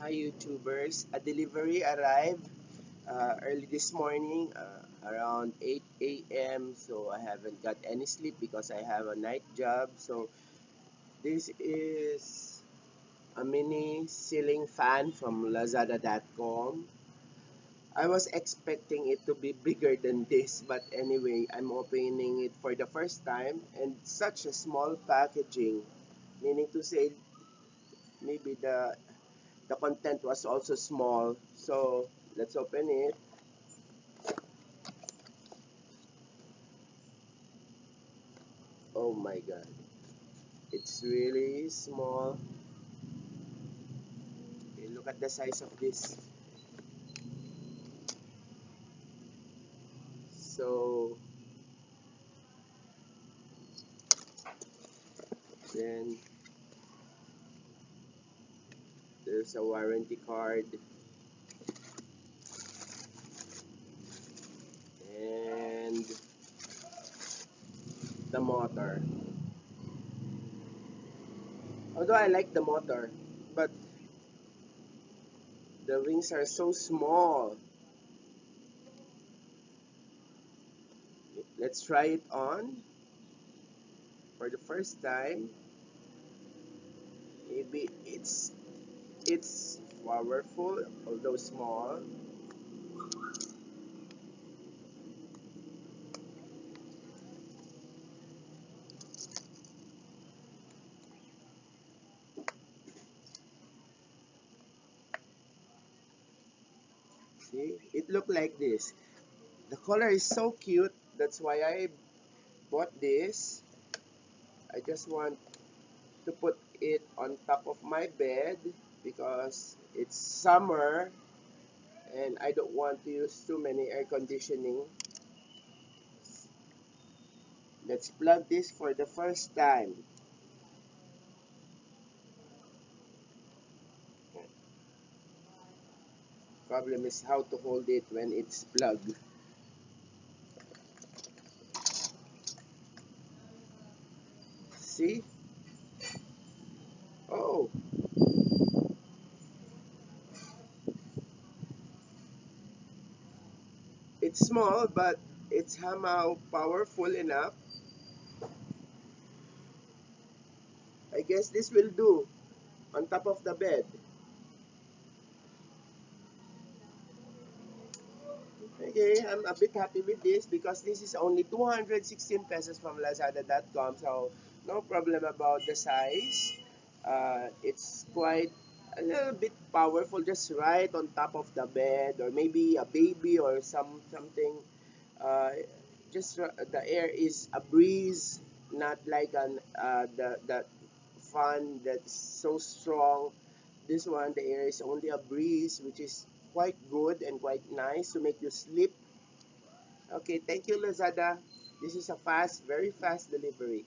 Hi YouTubers, a delivery arrived early this morning around 8 a.m. So I haven't got any sleep because I have a night job. So this is a mini ceiling fan from Lazada.com. I was expecting it to be bigger than this, but anyway, I'm opening it for the first time and such a small packaging, meaning to say maybe the content was also small. So let's open it. Oh my god, it's really small. Okay, look at the size of this. So then there's a warranty card and the motor. Although I like the motor, but the wings are so small. Let's try it on for the first time. Maybe it's powerful, although small. See, it looked like this. The color is so cute. That's why I bought this. I just want to put it on top of my bed because it's summer and I don't want to use too many air conditioning. Let's plug this for the first time. Problem is how to hold it when it's plugged. See? Oh, it's small but it's somehow powerful enough. I guess this will do on top of the bed. Okay, I'm a bit happy with this because this is only 216 pesos from Lazada.com. So, no problem about the size. It's quite a little bit powerful, just right on top of the bed, or maybe a baby or something. Just the air is a breeze, not like the fan that's so strong. This one, the air is only a breeze, which is quite good and quite nice to make you sleep. Okay, thank you, Lazada. This is a very fast delivery.